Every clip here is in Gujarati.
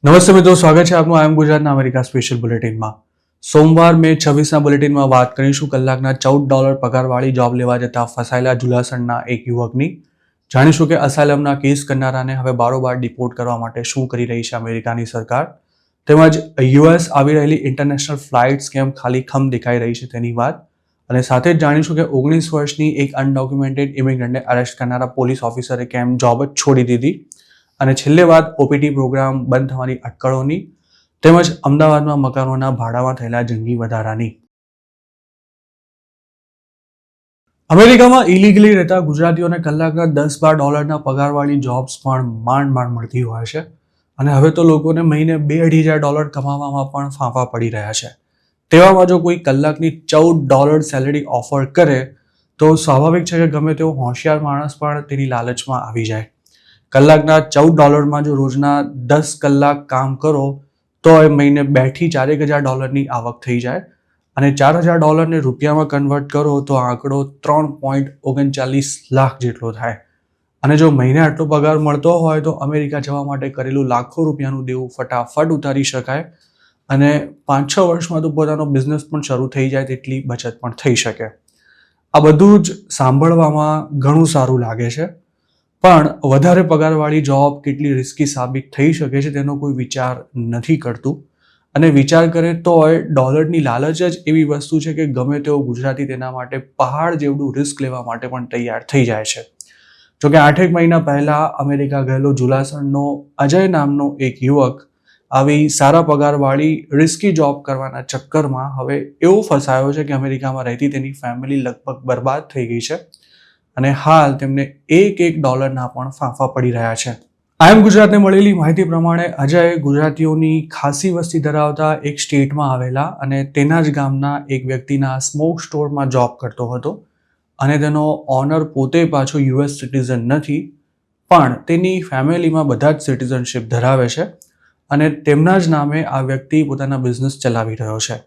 નમસ્તે મિત્રો, સ્વાગત છે આપનું આઈ એમ ગુજરાતના અમેરિકા સ્પેશિયલ બુલેટિનમાં. સોમવાર મે 26ના બુલેટિનમાં વાત કરીશું કલાકના $14 પગારવાળી જોબ લેવા જતા ફસાયેલા જુલાસણના એક યુવકની. જાણીશું કે અસાયલમના કેસ કરનારાને હવે બારોબાર ડિપોર્ટ કરવા માટે શું કરી રહી છે અમેરિકાની સરકાર, તેમજ યુએસ આવી રહેલી ઇન્ટરનેશનલ ફ્લાઇટ્સ કેમ ખાલી ખમ દેખાઈ રહી છે તેની વાત, અને સાથે જ જાણીશું કે 19 વર્ષની એક અનડોક્યુમેન્ટેડ ઇમિગ્રન્ટને અરેસ્ટ કરનારા પોલીસ ઓફિસરે કેમ જોબ જ છોડી દીધી, અને છેલ્લે વાત ઓપીટી પ્રોગ્રામ બંધ થવાની અટકળોની, તેમજ અમદાવાદમાં મકાનોના ભાડામાં થયેલા જંગી વધારાની. અમેરિકામાં ઇલીગલી રહેતા ગુજરાતીઓને કલાકના $10-12 પગારવાળી જોબ્સ પણ માંડ મળતી હોય છે, અને હવે તો લોકોને મહિને $2,500 કમાવામાં પણ ફાંફા પડી રહ્યા છે. તેવામાં જો કોઈ કલાકની $14 સેલેરી ઓફર કરે તો સ્વાભાવિક છે કે ગમે તેવો હોશિયાર માણસ પણ તેની લાલચમાં આવી જાય. કલાકના $14 જો રોજના 10 કલાક કામ કરો તો એ મહિને $2,000 થી $4,000 આવક થઈ જાય, અને $4,000 રૂપિયામાં કન્વર્ટ કરો તો આંકડો 3.39 લાખ જેટલો થાય. અને જો મહિને આટલો પગાર મળતો હોય તો અમેરિકા જવા માટે કરેલું લાખો રૂપિયાનું દેવું ફટાફટ ઉતારી શકાય, અને 5-6 વર્ષમાં તો પોતાનો બિઝનેસ પણ શરૂ થઈ જાય તેટલી બચત પણ થઈ શકે. આ બધું જ સાંભળવામાં ઘણું સારું લાગે છે, પણ વધારે પગારવાળી જોબ કેટલી રિસ્કી સાબિત થઈ શકે છે તેનો કોઈ વિચાર નથી કરતું, અને વિચાર કરે તોય ડોલરની લાલચ જ એવી વસ્તુ છે કે ગમે તેવો ગુજરાતી તેના માટે પહાડ જેવડું રિસ્ક લેવા માટે પણ તૈયાર થઈ જાય છે. જોકે 8 મહિના પહેલા અમેરિકા ગયેલો જુલાસણનો અજય નામનો એક યુવક આવી સારા પગારવાળી રિસ્કી જોબ કરવાના ચક્કરમાં હવે એવો ફસાયો છે કે અમેરિકામાં રહેતી તેની ફેમિલી લગભગ બરબાદ થઈ ગઈ છે, અને હાલ તેમને $1 પણ ફાંફા પડી રહ્યા છે. આઈ એમ ગુજરાતને મળેલી માહિતી પ્રમાણે અજય ગુજરાતીઓની ખાસી વસ્તી ધરાવતા એક સ્ટેટમાં આવેલા અને તેના જ ગામના એક વ્યક્તિના સ્મોક સ્ટોરમાં જોબ કરતો હતો, અને તેનો ઓનર પોતે પાછો યુએસ સિટીઝન નથી, પણ તેની ફેમિલીમાં બધા જ સિટીઝનશિપ ધરાવે છે, અને તેમના જ નામે આ વ્યક્તિ પોતાના બિઝનેસ ચલાવી રહ્યો છે.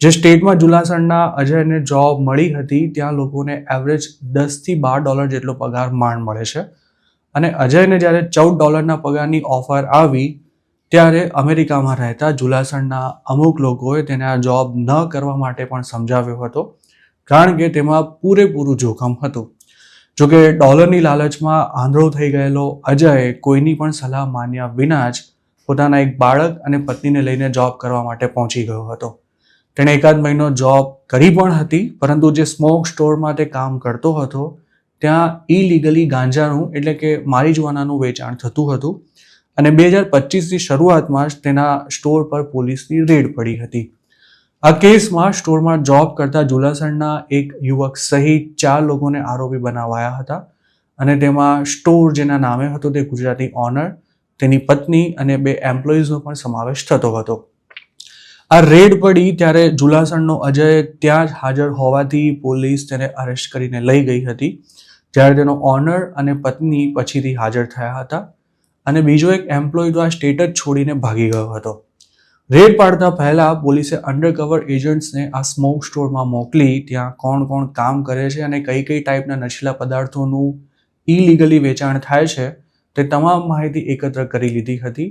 જે સ્ટેટમાં જુલાસણના અજયને જોબ મળી હતી ત્યાં લોકોને એવરેજ $10 થી $12 જેટલો પગાર માંડ મળે છે, અને અજયને જ્યારે $14 પગારની ઓફર આવી ત્યારે અમેરિકામાં રહેતા જુલાસણના અમુક લોકોએ તેને આ જોબ ન કરવા માટે પણ સમજાવ્યો હતો, કારણ કે તેમાં પૂરેપૂરું જોખમ હતું. જોકે ડોલરની લાલચમાં આંધળો થઈ ગયેલો અજય કોઈની પણ સલાહ માન્યા વિના જ પોતાના એક બાળક અને પત્નીને લઈને જોબ કરવા માટે પહોંચી ગયો હતો. તેણે એકાદ મહિનો જોબ કરી પણ હતી, પરંતુ જે સ્મોક સ્ટોરમાં તે કામ કરતો હતો ત્યાં ઇલીગલી ગાંજાનું એટલે કે મારીજુઆનાનું વેચાણ થતું હતું, અને 2025ની શરૂઆતમાં જ તેના સ્ટોર પર પોલીસની રેડ પડી હતી. આ કેસમાં સ્ટોરમાં જોબ કરતા જુલાસણના એક યુવક સહિત 4 લોકોને આરોપી બનાવાયા હતા, અને તેમાં સ્ટોર જેના નામે હતો તે ગુજરાતી ઓનર, તેની પત્ની અને 2 એમ્પ્લોઈઝનો પણ સમાવેશ થતો હતો. આ રેડ પડી ત્યારે જુલાસણનો અજય ત્યાં જ હાજર હોવાથી પોલીસ તેને અરેસ્ટ કરીને લઈ ગઈ હતી, જ્યારે તેનો ઓનર અને પત્ની પછીથી હાજર થયા હતા, અને બીજો એક એમ્પ્લોય તો આ સ્ટેટ જ છોડીને ભાગી ગયો હતો. રેડ પાડતા પહેલા પોલીસે અંડરકવર એજન્ટ્સને આ સ્મોક સ્ટોરમાં મોકલી ત્યાં કોણ કોણ કામ કરે છે અને કઈ કઈ ટાઈપના નશીલા પદાર્થોનું ઇલીગલી વેચાણ થાય છે તે તમામ માહિતી એકત્ર કરી લીધી હતી,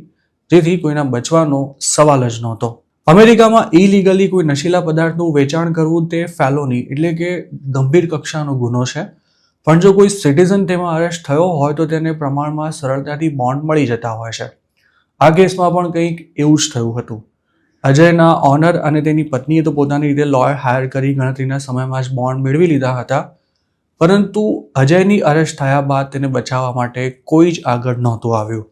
જેથી કોઈના બચવાનો સવાલ જ નહોતો. અમેરિકામાં ઇલીગલી કોઈ નશીલા પદાર્થનું વેચાણ કરવું તે ફેલોની એટલે કે ગંભીર કક્ષાનો ગુનો છે, પણ જો કોઈ સિટીઝન તેમાં અરેસ્ટ થયો હોય તો તેને પ્રમાણમાં સરળતાથી બોન્ડ મળી જતા હોય છે. આ કેસમાં પણ કંઈક એવું જ થયું હતું. અજયના ઓનર અને તેની પત્નીએ તો પોતાની રીતે લોયર હાયર કરી ગણતરીના સમયમાં જ બોન્ડ મેળવી લીધા હતા, પરંતુ અજયની અરેસ્ટ થયા બાદ તેને બચાવવા માટે કોઈ જ આગળ નહોતું આવ્યું.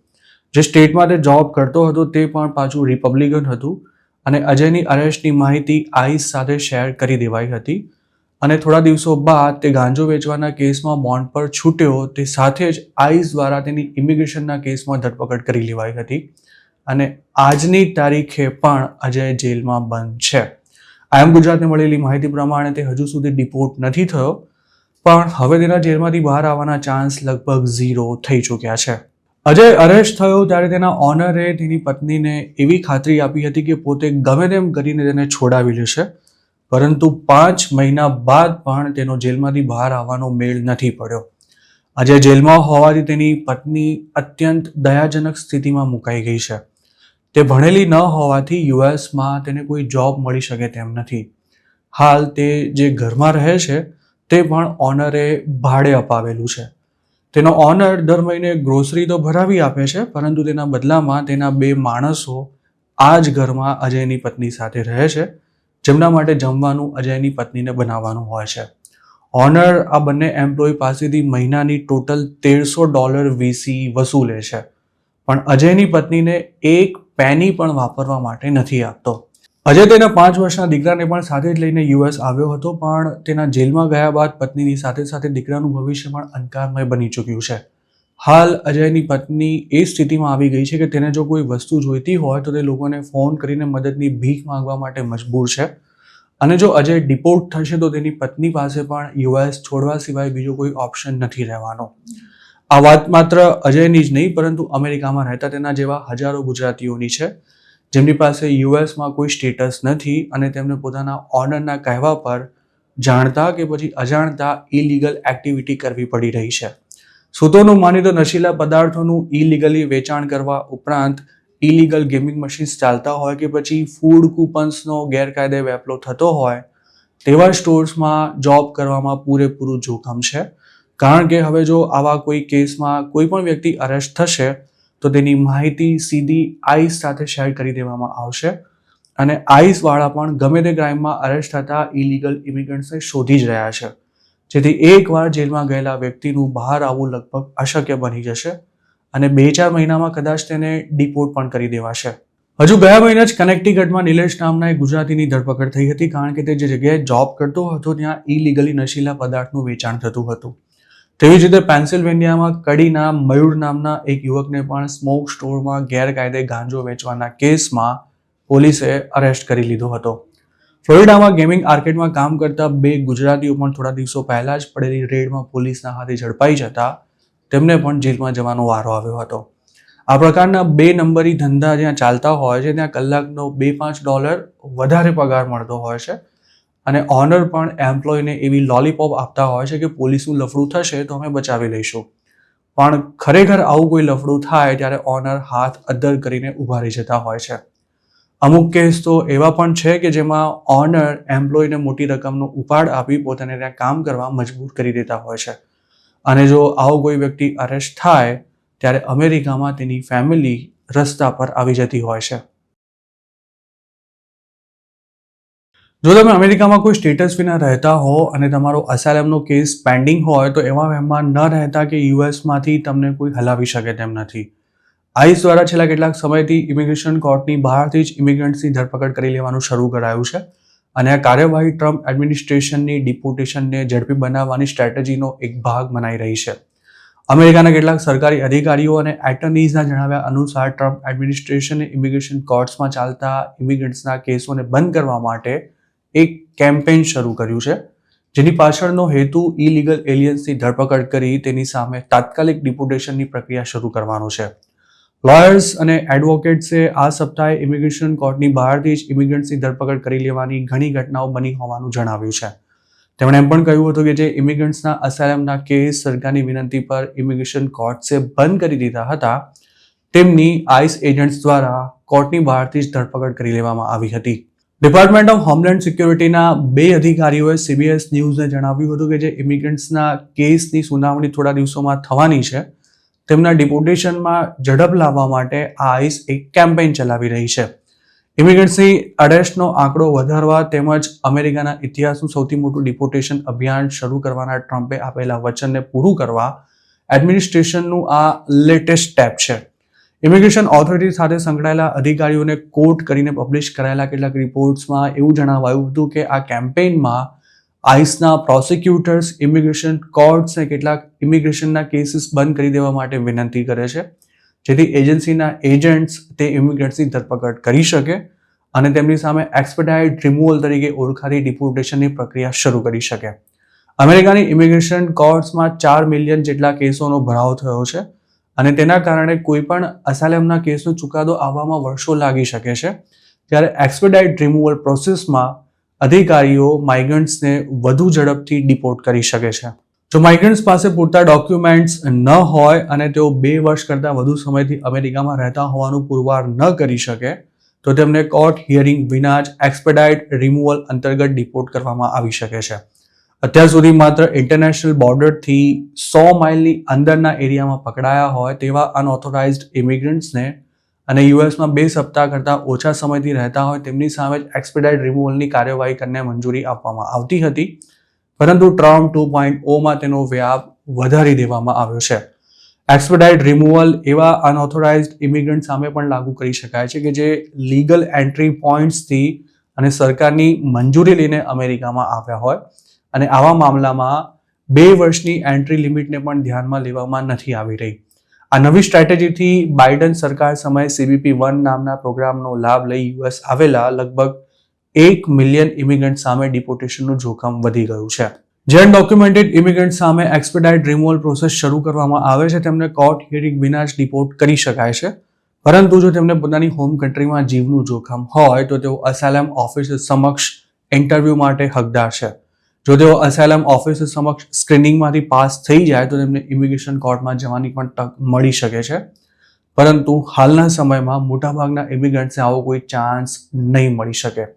જે સ્ટેટમાં તે જોબ કરતો હતો તે પણ પાછું રિપબ્લિકન હતું, અને અજયની અરેસ્ટની માહિતી આઈસ સાથે શેર કરી દેવાઈ હતી, અને થોડા દિવસો બાદ તે ગાંજો વેચવાના કેસમાં બોન્ડ પર છૂટ્યો તે સાથે જ આઈસ દ્વારા તેની ઇમિગ્રેશનના કેસમાં ધરપકડ કરી લેવાઈ હતી, અને આજની તારીખે પણ અજય જેલમાં બંધ છે. આઈ એમ ગુજરાતને મળેલી માહિતી પ્રમાણે તે હજુ સુધી ડિપોર્ટ નથી થયો, પણ હવે તેના જેલમાંથી બહાર આવવાના ચાન્સ લગભગ 0 થઈ ચૂક્યા છે. અજય અરેસ્ટ થયો ત્યારે તેના ઓનરે તેની પત્નીને એવી ખાતરી આપી હતી કે પોતે ગમે તેમ કરીને તેને છોડાવી લેશે, પરંતુ 5 મહિના બાદ પણ તેનો જેલમાંથી બહાર આવવાનો મેળ નથી પડ્યો. અજય જેલમાં હોવાથી તેની પત્ની અત્યંત દયાજનક સ્થિતિમાં મુકાઈ ગઈ છે. તે ભણેલી ન હોવાથી યુએસમાં તેને કોઈ જોબ મળી શકે તેમ નથી. હાલ તે જે ઘરમાં રહે છે તે પણ ઓનરે ભાડે અપાવેલું છે. તેનો ઓનર દર મહિને ગ્રોસરી તો ભરાવી આપે છે, પરંતુ તેના બદલામાં તેના 2 માણસો આ જ ઘરમાં અજયની પત્ની સાથે રહે છે, જેમના માટે જમવાનું અજયની પત્નીને બનાવવાનું હોય છે. ઓનર આ બંને એમ્પ્લોય પાસેથી મહિનાની ટોટલ $1300 વીસી વસૂલે છે, પણ અજયની પત્નીને એક પેની પણ વાપરવા માટે નથી આપતો. અજય તેના 5 વર્ષના દીકરાને પણ સાથે જ લઈને યુએસ આવ્યો હતો, પણ તેના જેલમાં ગયા બાદ પત્નીની સાથે સાથે દીકરાનું ભવિષ્ય પણ અંધકારમય બની ચૂક્યું છે. હાલ અજયની પત્ની એ સ્થિતિમાં આવી ગઈ છે કે તેને જો કોઈ વસ્તુ જોઈતી હોય તો તે લોકોને ફોન કરીને મદદની ભીખ માંગવા માટે મજબૂર છે. અને જો અજય ડિપોર્ટ થશે તો તેની પત્ની પાસે પણ યુએસ છોડવા સિવાય બીજો કોઈ ઓપ્શન નથી રહેવાનો. આ વાત માત્ર અજયની જ નહીં, પરંતુ અમેરિકામાં રહેતા તેના જેવા હજારો ગુજરાતીઓની છે, જેમની પાસે યુએસમાં કોઈ સ્ટેટસ નથી અને તેમને પોતાના ઓનરના કહેવા પર જાણતા કે પછી અજાણતા ઇલીગલ એક્ટિવિટી કરવી પડી રહી છે. સૂત્રોનું માની તો નશીલા પદાર્થોનું ઇલીગલી વેચાણ કરવા ઉપરાંત ઇલીગલ ગેમિંગ મશીન્સ ચાલતા હોય કે પછી ફૂડ કૂપન્સનો ગેરકાયદે વેપલો થતો હોય તેવા સ્ટોર્સમાં જોબ કરવામાં પૂરેપૂરું જોખમ છે. કારણ કે હવે જો આવા કોઈ કેસમાં કોઈ પણ વ્યક્તિ અરેસ્ટ થશે તો તેની માહિતી સીધી આઈસ સાથે શેર કરી દેવામાં આવશે અને આઈસવાળા પણ ગમે તે ક્રાઇમમાં અરેસ્ટ થતા ઇલીગલ ઇમિગ્રન્ટ્સને શોધી જ રહ્યા છે, જેથી એકવાર જેલમાં ગયેલા વ્યક્તિનું બહાર આવવું લગભગ અશક્ય બની જશે અને 2-4 મહિનામાં કદાચ તેને ડિપોર્ટ પણ કરી દેવાશે. હજુ ગયા મહિને જ કનેક્ટિકટમાં નિલેશ નામના એક ગુજરાતીની ધરપકડ થઈ હતી, કારણ કે તે જે જગ્યાએ જોબ કરતો હતો ત્યાં ઇલીગલી નશીલા પદાર્થનું વેચાણ થતું હતું. તેવી જ રીતે પેન્સિલ્વેનિયામાં કડીના મયુર નામના એક યુવકને પણ સ્મોક સ્ટોરમાં ગેરકાયદે ગાંજો વેચવાના કેસમાં પોલીસે અરેસ્ટ કરી લીધો હતો. ફ્લોરિડામાં ગેમિંગ આર્કેડમાં કામ કરતા 2 ગુજરાતીઓ પણ થોડા દિવસો પહેલા જ પડેલી રેડમાં પોલીસના હાથે ઝડપાઈ જતા તેમને પણ જેલમાં જવાનો વારો આવ્યો હતો. આ પ્રકારના 2 નંબરી ધંધા જ્યાં ચાલતા હોય છે ત્યાં કલાકનો $2-5 વધારે પગાર મળતો હોય છે અને ઓનર પણ એમ્પ્લોયને એવી લોલીપોપ આપતા હોય છે કે પોલીસનું લફડું થશે તો અમે બચાવી લઈશું. પણ ખરેખર આવું કોઈ લફડું થાય ત્યારે ઓનર હાથ અદ્ધર કરીને ઊભા રહી જતા હોય છે. અમુક કેસ તો એવા પણ છે કે જેમાં ઓનર એમ્પ્લોયને મોટી રકમનો ઉપાડ આપી પોતાને ત્યાં કામ કરવા મજબૂર કરી દેતા હોય છે. અને જો આવો કોઈ વ્યક્તિ અરેસ્ટ થાય ત્યારે અમેરિકામાં તેની ફેમિલી રસ્તા પર આવી જતી હોય છે. જો તમે અમેરિકામાં કોઈ સ્ટેટસ વિના રહેતા હો અને તમારો અસાઇલમનો કેસ પેન્ડિંગ હોય તો એવા વહેમમાં ન રહેતા કે યુએસમાંથી તમને કોઈ હલાવી શકે તેમ નથી. આઈસ દ્વારા છેલ્લા કેટલાક સમયથી ઇમિગ્રેશન કોર્ટની બહારથી જ ઇમિગ્રન્ટ્સની ધરપકડ કરી લેવાનું શરૂ કરાયું છે અને આ કાર્યવાહી ટ્રમ્પ એડમિનિસ્ટ્રેશનની ડિપોર્ટેશનને ઝડપી બનાવવાની સ્ટ્રેટેજીનો એક ભાગ મનાઈ રહી છે. અમેરિકાના કેટલાક સરકારી અધિકારીઓ અને એટર્નીઝના જણાવ્યા અનુસાર ટ્રમ્પ એડમિનિસ્ટ્રેશને ઇમિગ્રેશન કોર્ટ્સમાં ચાલતા ઇમિગ્રન્ટ્સના કેસોને બંધ કરવા માટે એક કેમ્પેઇન શરૂ કર્યું છે, જેની પાછળનો હેતુ ઇલીગલ એલિયન્સની ધરપકડ કરી તેની સામે તાત્કાલિક ડિપોર્ટેશનની પ્રક્રિયા શરૂ કરવાનો છે. લોયર્સ અને એડવોકેટ્સે આ સપ્તાહે ઇમિગ્રેશન કોર્ટની બહારથી જ ઇમિગ્રન્ટ્સની ધરપકડ કરી લેવાની ઘણી ઘટનાઓ બની હોવાનું જણાવ્યું છે. તેમણે એમ પણ કહ્યું હતું કે જે ઇમિગ્રન્ટ્સના અસાઇલમના કેસ સરકારની વિનંતી પર ઇમિગ્રેશન કોર્ટ્સે બંધ કરી દીધા હતા તેમની આઈસ એજન્ટ્સ દ્વારા કોર્ટની બહારથી જ ધરપકડ કરી લેવામાં આવી હતી. ડિપાર્ટમેન્ટ ઓફ હોમલેન્ડ સિક્યોરિટીના 2 અધિકારીઓએ CBS ન્યૂઝને જણાવ્યું હતું કે જે ઇમિગ્રન્ટ્સના કેસની સુનાવણી થોડા દિવસોમાં થવાની છે તેમના ડિપોર્ટેશનમાં ઝડપ લાવવા માટે આઈસ એક કેમ્પેઇન ચલાવી રહી છે. ઇમિગ્રન્ટ્સની અરેસ્ટનો આંકડો વધારવા તેમજ અમેરિકાના ઇતિહાસનું સૌથી મોટું ડિપોર્ટેશન અભિયાન શરૂ કરવાના ટ્રમ્પે આપેલા વચનને પૂરું કરવા એડમિનિસ્ટ્રેશનનું આ લેટેસ્ટ સ્ટેપ છે. ઇમિગ્રેશન ઓથોરિટી સાથે સંકળાયેલા અધિકારીઓને કોટ કરીને પબ્લિશ કરાયેલા કેટલાક રિપોર્ટ્સમાં એવું જણાવાયું હતું કે આ કેમ્પેઇનમાં આઈસના પ્રોસિક્યુટર્સ ઇમિગ્રેશન કોર્ટ્સને કેટલાક ઇમિગ્રેશનના કેસીસ બંધ કરી દેવા માટે વિનંતી કરે છે, જેથી એજન્સીના એજન્ટ્સ તે ઇમિગ્રન્ટ્સની ધરપકડ કરી શકે અને તેમની સામે એક્સપેડાઇટ રિમૂવલ તરીકે ઓળખાતી ડિપોર્ટેશનની પ્રક્રિયા શરૂ કરી શકે. અમેરિકાની ઇમિગ્રેશન કોર્ટ્સમાં 4 મિલિયન જેટલા કેસોનો ભરાવો થયો છે અને તેના કારણે કોઈ પણ અસાઇલમના કેસનો ચુકાદો આવવામાં વર્ષો લાગી શકે છે, ત્યારે એક્સપેડાઇટ રિમૂવલ પ્રોસેસમાં અધિકારીઓ માઇગ્રન્ટ્સને વધુ ઝડપથી ડિપોર્ટ કરી શકે છે. જો માઇગ્રન્ટ્સ પાસે પૂરતા ડોક્યુમેન્ટ્સ ન હોય અને તેઓ 2 વર્ષ કરતાં વધુ સમયથી અમેરિકામાં રહેતા હોવાનું પુરવાર ન કરી શકે તો તેમને કોર્ટ હિયરિંગ વિના જ એક્સપેડાઇટ રિમૂવલ અંતર્ગત ડિપોર્ટ કરવામાં આવી શકે છે. અત્યાર સુધી માત્ર ઇન્ટરનેશનલ બોર્ડરથી 100 માઇલની અંદરના એરિયામાં પકડાયા હોય તેવા અનઓથોરાઇઝડ ઇમિગ્રન્ટ્સને અને યુએસમાં 2 સપ્તાહ કરતાં ઓછા સમયથી રહેતા હોય તેમની સામે જ એક્સપેડાઇટ રિમૂવલની કાર્યવાહી કરીને મંજૂરી આપવામાં આવતી હતી, પરંતુ ટ્રમ્પ 2.0માં તેનો વ્યાપ વધારી દેવામાં આવ્યો છે. એક્સપેડાઇટ રિમૂવલ એવા અનઓથોરાઇઝડ ઇમિગ્રન્ટ સામે પણ લાગુ કરી શકાય છે કે જે લીગલ એન્ટ્રી પોઈન્ટ્સથી અને સરકારની મંજૂરી લઈને અમેરિકામાં આવ્યા હોય અને આવા મામલામાં 2 વર્ષની એન્ટ્રી લિમિટને પણ ધ્યાનમાં લેવામાં નથી આવી રહી. આ નવી સ્ટ્રેટેજીથી બાઇડન સરકાર સમયે CBP-1 નામના પ્રોગ્રામનો લાભ લઈ યુએસ આવેલા લગભગ 1 મિલિયન ઇમિગ્રન્ટ સામે ડિપોર્ટેશનનું જોખમ વધી ગયું છે. જે અનડોક્યુમેન્ટેડ ઇમિગ્રન્ટ સામે એક્સપેડાઇટ રિમૂવલ પ્રોસેસ શરૂ કરવામાં આવે છે તેમને કોર્ટ હિયરિંગ વિના જ ડિપોર્ટ કરી શકાય છે, પરંતુ જો તેમને પોતાની હોમ કન્ટ્રીમાં જીવનું જોખમ હોય તો તેઓ અસાયલમ ઓફિસ સમક્ષ ઇન્ટરવ્યૂ માટે હકદાર છે. જો તેઓ અસાયલમ ઓફિસ સમક્ષ સ્ક્રીનિંગમાંથી પાસ થઈ જાય તો તેમને ઇમિગ્રેશન કોર્ટમાં જવાની પણ તક મળી શકે છે, પરંતુ હાલના સમયમાં મોટાભાગના ઇમિગ્રન્ટ્સને આવો કોઈ ચાન્સ નહીં મળી શકે.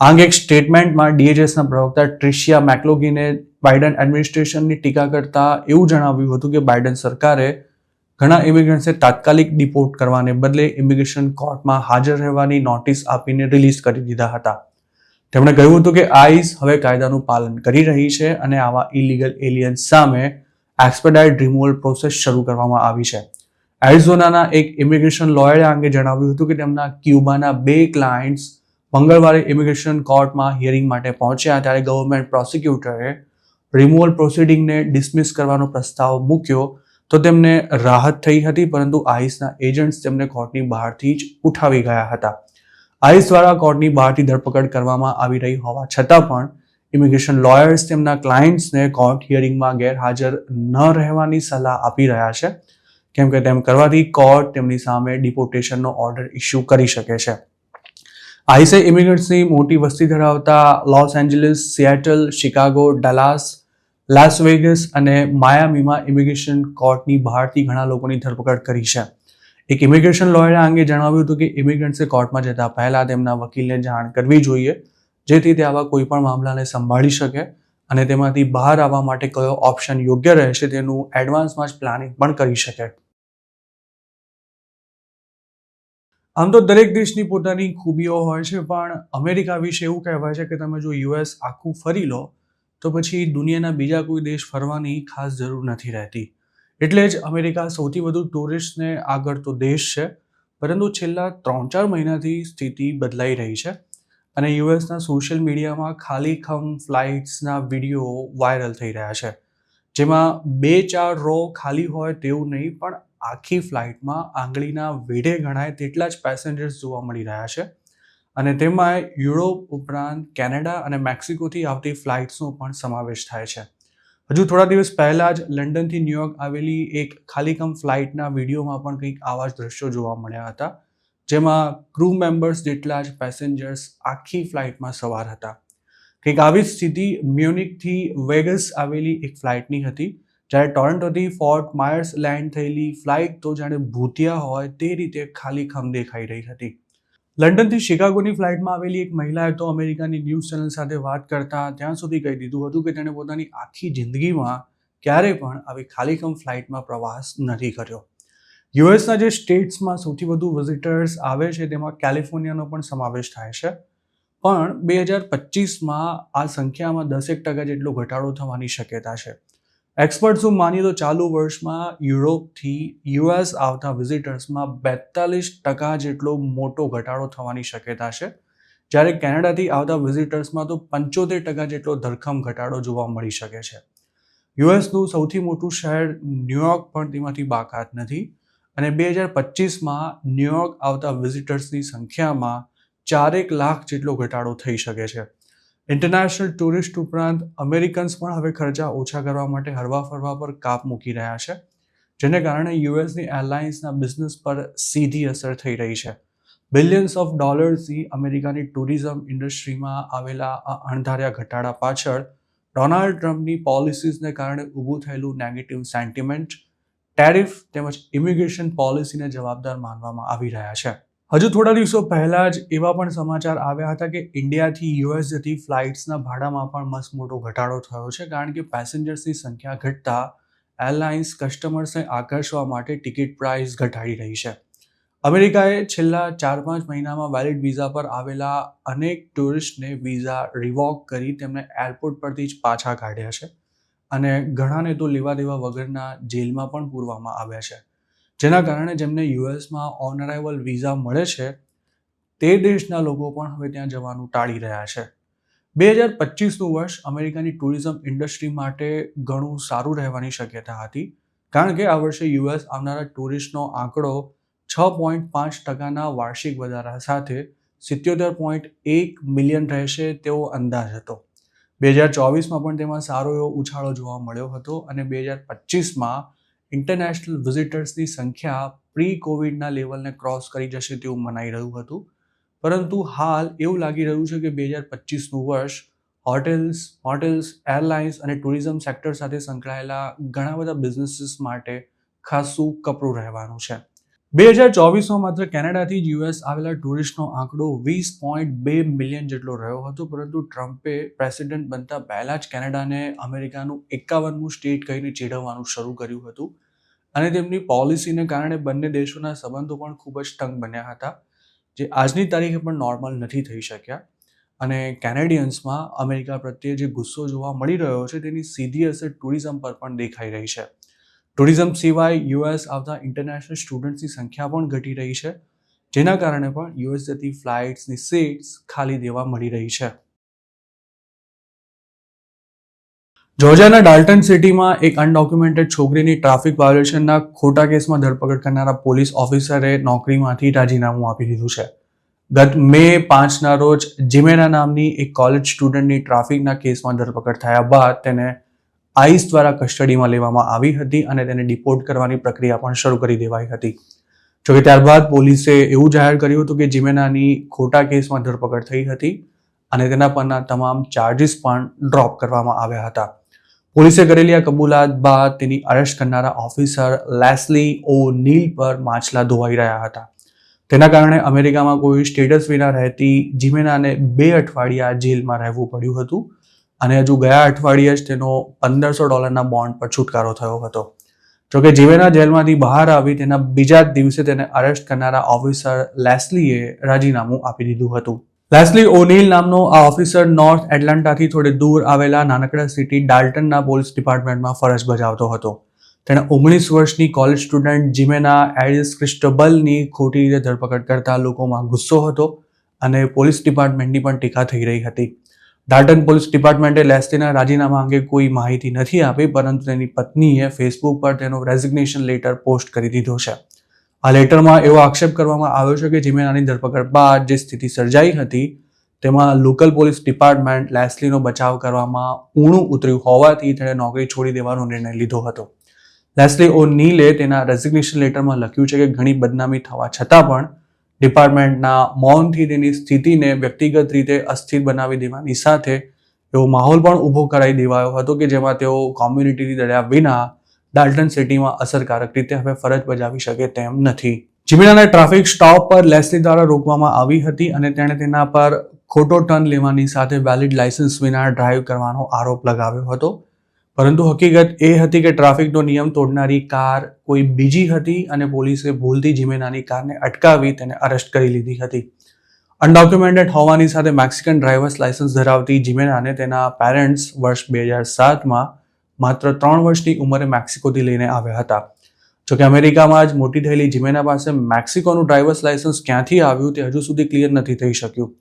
આ અંગે એક સ્ટેટમેન્ટમાં DHSના પ્રવક્તા ટ્રિશિયા મેકલોગીને બાઇડન એડમિનિસ્ટ્રેશનની ટીકા કરતા એવું જણાવ્યું હતું કે બાઇડન સરકારે ઘણા ઇમિગ્રન્ટ્સને તાત્કાલિક ડિપોર્ટ કરવાને બદલે ઇમિગ્રેશન કોર્ટમાં હાજર રહેવાની નોટિસ આપીને રિલીઝ કરી દીધા હતા. તેમણે કહ્યું હતું કે આઈસ હવે કાયદાનું પાલન કરી રહી છે અને આવા ઇલીગલ એલિયન્સ સામે એક્સપેડાઇટ રિમૂવલ પ્રોસેસ શરૂ કરવામાં આવી છે. એરિઝોનાના એક ઇમિગ્રેશન લોયરે આ અંગે જણાવ્યું હતું કે તેમના ક્યુબાના 2 ક્લાયન્ટ્સ મંગળવારે ઇમિગ્રેશન કોર્ટમાં હિયરિંગ માટે પહોંચ્યા ત્યારે ગવર્મેન્ટ પ્રોસિક્યુટરે રિમૂવલ પ્રોસિડિંગને ડિસમિસ કરવાનો પ્રસ્તાવ મૂક્યો તો તેમને રાહત થઈ હતી, પરંતુ આઈસના એજન્ટ્સ તેમને કોર્ટની બહારથી જ ઉઠાવી ગયા હતા. આઈસ દ્વારા કોર્ટની બહારથી ધરપકડ કરવામાં આવી રહી હોવા છતાં પણ ઇમિગ્રેશન લોયર્સ તેમના ક્લાયન્ટ્સને કોર્ટ હિયરિંગમાં ગેરહાજર ન રહેવાની સલાહ આપી રહ્યા છે, કેમ કે તેમ કરવાથી કોર્ટ તેમની સામે ડિપોર્ટેશનનો ઓર્ડર ઇસ્યુ કરી શકે છે. આઈસે ઇમિગ્રન્ટ્સની મોટી વસ્તી ધરાવતા Los Angeles, Seattle, Chicago, Dallas, Las Vegas અને માયામીમાં ઇમિગ્રેશન કોર્ટની બહારથી ઘણા લોકોની ધરપકડ કરી છે. એક ઇમિગ્રેશન લોયરે આ અંગે જણાવ્યું હતું કે ઇમિગ્રન્ટ્સે કોર્ટમાં જતા પહેલા તેમના વકીલને જાણ કરવી જોઈએ, જેથી તે આવા કોઈ પણ મામલાને સંભાળી શકે અને તેમાંથી બહાર આવવા માટે કયો ઓપ્શન યોગ્ય રહેશે તેનું એડવાન્સમાં જ પ્લાનિંગ પણ કરી શકે. આમ તો દરેક દેશની પોતાની ખૂબીઓ હોય છે, પણ અમેરિકા વિશે એવું કહેવાય છે કે તમે જો યુએસ આખું ફરી લો તો પછી દુનિયાના બીજા કોઈ દેશ ફરવાની ખાસ જરૂર નથી રહેતી. એટલે જ અમેરિકા સૌથી વધુ ટુરિસ્ટને આગળતો દેશ છે, પરંતુ છેલ્લા 3-4 મહિનાથી સ્થિતિ બદલાઈ રહી છે અને યુએસના સોશિયલ મીડિયામાં ખાલીખમ ફ્લાઇટ્સના વિડીયો વાયરલ થઈ રહ્યા છે, જેમાં 2-4 રો ખાલી હોય તેવું નહીં, પણ આખી ફ્લાઇટમાં આંગળીના વેઢે ગણાય તેટલા જ પેસેન્જર્સ જોવા મળી રહ્યા છે અને તેમાં યુરોપ ઉપરાંત કેનેડા અને મેક્સિકોથી આવતી ફ્લાઇટ્સનો પણ સમાવેશ થાય છે. હજુ થોડા દિવસ પહેલાં જ લંડનથી ન્યુયોર્ક આવેલી એક ખાલીકમ ફ્લાઇટના વિડીયોમાં પણ કંઈક આવા જ દ્રશ્યો જોવા મળ્યા હતા, જેમાં ક્રૂ મેમ્બર્સ જેટલા જ પેસેન્જર્સ આખી ફ્લાઇટમાં સવાર હતા. કંઈક આવી સ્થિતિ મ્યુનિકથી વેગસ આવેલી એક ફ્લાઇટની હતી, જ્યારે ટોરન્ટોથી ફોર્ટ માયર્સ લેન્ડ થયેલી ફ્લાઇટ તો જાણે ભૂતિયા હોય તે રીતે ખાલીખમ દેખાઈ રહી હતી. લંડનથી શિકાગોની ફ્લાઇટમાં આવેલી એક મહિલાએ તો અમેરિકાની ન્યૂઝ ચેનલ સાથે વાત કરતા ત્યાં સુધી કહી દીધું હતું કે તેણે પોતાની આખી જિંદગીમાં ક્યારેય પણ આવી ખાલીખમ ફ્લાઇટમાં પ્રવાસ નથી કર્યો. યુએસના જે સ્ટેટ્સમાં સૌથી વધુ વિઝિટર્સ આવે છે તેમાં કેલિફોર્નિયાનો પણ સમાવેશ થાય છે, પણ 2025માં આ સંખ્યામાં 10% જેટલો ઘટાડો થવાની શક્યતા છે. એક્સપર્ટ્સનું માનીએ તો ચાલુ વર્ષમાં યુરોપથી યુએસ આવતા વિઝિટર્સમાં 42% જેટલો મોટો ઘટાડો થવાની શક્યતા છે, જ્યારે કેનેડાથી આવતા વિઝિટર્સમાં તો 75% જેટલો ધરખમ ઘટાડો જોવા મળી શકે છે. યુએસનું સૌથી મોટું શહેર ન્યુયોર્ક પણ તેમાંથી બાકાત નથી અને 2025માં ન્યુયોર્ક આવતા વિઝિટર્સની સંખ્યામાં 4 લાખ જેટલો ઘટાડો થઈ શકે છે. ઇન્ટરનેશનલ ટુરિસ્ટ ઉપરાંત અમેરિકન્સ પણ હવે ખર્ચા ઓછા કરવા માટે હરવા ફરવા પર કાપ મૂકી રહ્યા છે, જેને કારણે યુએસની એરલાઇન્સના બિઝનેસ પર સીધી અસર થઈ રહી છે. બિલિયન્સ ઓફ ડોલર્સની અમેરિકાની ટુરિઝમ ઇન્ડસ્ટ્રીમાં આવેલા આ અણધાર્યા ઘટાડા પાછળ ડોનાલ્ડ ટ્રમ્પની પોલિસીસને કારણે ઊભું થયેલું નેગેટિવ સેન્ટિમેન્ટ, ટેરિફ તેમજ ઇમિગ્રેશન પોલિસીને જવાબદાર માનવામાં આવી રહ્યા છે. હજુ થોડા દિવસો પહેલા જ એવા પણ સમાચાર આવ્યા હતા કે ઇન્ડિયાથી યુએસ જતી ફ્લાઇટ્સના ભાડામાં પણ મસ્ત મોટો ઘટાડો થયો છે, કારણ કે પેસેન્જર્સની સંખ્યા ઘટતા એરલાઇન્સ કસ્ટમર્સને આકર્ષવા માટે ટિકિટ પ્રાઇસ ઘટાડી રહી છે. અમેરિકાએ છેલ્લા 4-5 મહિનામાં વેલિડ વિઝા પર આવેલા અનેક ટુરિસ્ટને વિઝા રિવોક કરી તેમને એરપોર્ટ પરથી જ પાછા કાઢ્યા છે અને ઘણાને તો લેવા દેવા વગરના જેલમાં પણ પૂરવામાં આવ્યા છે, જેના કારણે જેમને યુએસમાં ઓન અરાઇવલ વિઝા મળે છે તે દેશના લોકો પણ હવે ત્યાં જવાનું ટાળી રહ્યા છે. 2025નું વર્ષ અમેરિકાની ટુરિઝમ ઇન્ડસ્ટ્રી માટે ઘણું સારું રહેવાની શક્યતા હતી, કારણ કે આ વર્ષે યુએસ આવનારા ટુરિસ્ટનો આંકડો 6.5% વાર્ષિક વધારા સાથે 77.1 મિલિયન રહેશે તેવો અંદાજ હતો. 2024માં પણ તેમાં સારો એવો ઉછાળો જોવા મળ્યો હતો અને 2025માં ઇન્ટરનેશનલ વિઝિટર્સની સંખ્યા પ્રી કોવિડના લેવલને ક્રોસ કરી જશે તેવું મનાઈ રહ્યું હતું. પરંતુ હાલ એવું લાગી રહ્યું છે કે 2025નું વર્ષ હોટેલ્સ, એરલાઇન્સ અને ટુરિઝમ સેક્ટર સાથે સંકળાયેલા ઘણા બધા બિઝનેસીસ માટે ખાસું કપરું રહેવાનું છે. 2024માં માત્ર કેનેડાથી જ યુએસ આવેલા ટુરિસ્ટનો આંકડો 20.2 મિલિયન જેટલો રહ્યો હતો, પરંતુ ટ્રમ્પે પ્રેસિડેન્ટ બનતા પહેલા જ કેનેડાને અમેરિકાનું 51મું સ્ટેટ કહીને ચીડવવાનું શરૂ કર્યું હતું અને તેમની પોલિસીને કારણે બંને દેશોના સંબંધો પણ ખૂબ જ તંગ બન્યા હતા, જે આજની તારીખે પણ નોર્મલ નથી થઈ શક્યા. અને કેનેડિયન્સમાં અમેરિકા પ્રત્યે જે ગુસ્સો જોવા મળી રહ્યો છે તેની સીધી અસર ટુરિઝમ પર પણ દેખાઈ રહી છે. ટુરિઝમ સિવાય યુએસ આવતા ઇન્ટરનેશનલ સ્ટુડન્ટ્સની સંખ્યા પણ ઘટી રહી છે, જેના કારણે પણ યુએસ જતી ફ્લાઇટ્સની સીટ્સ ખાલી દેવા મળી રહી છે. જોર્જિયાના ડાલ્ટન સિટીમાં એક અનડોક્યુમેન્ટેડ છોકરીની ટ્રાફિક વાયોલેશનના ખોટા કેસમાં ધરપકડ કરનારા પોલીસ ઓફિસરે નોકરીમાંથી રાજીનામું આપી દીધું છે. ગત મે 5ના રોજ જીમેના નામની એક કોલેજ સ્ટુડન્ટની ટ્રાફિકના કેસમાં ધરપકડ થયા બાદ તેને આઈસ દ્વારા કસ્ટડીમાં લેવામાં આવી હતી અને તેને ડિપોર્ટ કરવાની પ્રક્રિયા પણ શરૂ કરી દેવાઈ હતી. જોકે ત્યારબાદ પોલીસે એવું જાહેર કર્યું હતું કે જીમેનાની ખોટા કેસમાં ધરપકડ થઈ હતી અને તેના પરના તમામ ચાર્જિસ પણ ડ્રોપ કરવામાં આવ્યા હતા. પોલીસે કરેલી આ કબૂલાત બાદ તેની અરેસ્ટ કરનારા ઓફિસર લેસ્લી ઓ નીલ પર માછલા ધોવાઈ રહ્યા હતા. તેના કારણે અમેરિકામાં કોઈ સ્ટેટસ વિના રહેતી જીમેનાને 2 અઠવાડિયા જેલમાં રહેવું પડ્યું હતું અને હજુ ગયા અઠવાડિયે જ તેનો $1,500 બોન્ડ પર છુટકારો થયો હતો. જોકે જીમેના જેલમાંથી બહાર આવી તેના બીજા જ દિવસે તેને અરેસ્ટ કરનારા ઓફિસર લેસ્લીએ રાજીનામું આપી દીધું હતું. લેસ્લી ઓનીલ નામનો આ ઓફિસર નોર્થ એટલાન્ટાથી થોડે દૂર આવેલા નાનકડા સિટી ડાલ્ટનના પોલીસ ડિપાર્ટમેન્ટમાં ફરજ બજાવતો હતો. તેણે 19 વર્ષની કોલેજ સ્ટુડન્ટ જીમેના એડિસ ક્રિસ્ટોબલની ખોટી રીતે ધરપકડ કરતા લોકોમાં ગુસ્સો હતો અને પોલીસ ડિપાર્ટમેન્ટની પણ ટીકા થઈ રહી હતી. ડાલ્ટન પોલીસ ડિપાર્ટમેન્ટે લેસ્લીના રાજીનામા અંગે કોઈ માહિતી નથી આપી, પરંતુ તેની પત્નીએ ફેસબુક પર તેનો રેઝિગ્નેશન લેટર પોસ્ટ કરી દીધો છે. આ લેટરમાં એવો આક્ષેપ કરવામાં આવ્યો છે કે જીમેનાની ધરપકડ બાદ જે સ્થિતિ સર્જાઈ હતી તેમાં લોકલ પોલીસ ડિપાર્ટમેન્ટ લેસ્લીનો બચાવ કરવામાં ઊણું ઉતર્યું હોવાથી તેણે નોકરી છોડી દેવાનો નિર્ણય લીધો હતો. લેસ્લી ઓ નીલે તેના રેઝિગ્નેશન લેટરમાં લખ્યું છે કે ઘણી બદનામી થવા છતાં પણ ડિપાર્ટમેન્ટના મૌનથી તેની સ્થિતિને વ્યક્તિગત રીતે અસ્થિર બનાવી દેવાની સાથે એવો માહોલ પણ ઊભો કરાવી દેવાયો હતો કે જેમાં તેઓ કોમ્યુનિટીથી ડર્યા વિના ડાલ્ટન સિટીમાં અસરકારક રીતે હવે ફરજ બજાવી શકે તેમ નથી. જીમેનાના ટ્રાફિક સ્ટોપ પર લેસ્લી દ્વારા રોકવામાં આવી હતી અને તેણે તેના પર ખોટો ટર્ન લેવાની સાથે વેલિડ લાયસન્સ વિના ડ્રાઈવ કરવાનો આરોપ લગાવ્યો હતો, પરંતુ હકીકત એ હતી કે ટ્રાફિકનો નિયમ તોડનારી કાર કોઈ બીજી હતી અને પોલીસે ભૂલથી જીમેનાની કારને અટકાવી તેને અરેસ્ટ કરી લીધી હતી. અનડોક્યુમેન્ટેડ હોવાની સાથે મેક્સિકન ડ્રાઇવર્સ લાયસન્સ ધરાવતી જીમેનાને તેના પેરેન્ટ્સ વર્ષ 2007માં માત્ર 3 વર્ષની ઉંમરે મેક્સિકોથી લઈને આવ્યા હતા. જોકે અમેરિકામાં જ મોટી થયેલી જીમેના પાસે મેક્સિકોનું ડ્રાઇવર્સ લાયસન્સ ક્યાંથી આવ્યું તે હજુ સુધી ક્લિયર નથી થઈ શક્યું.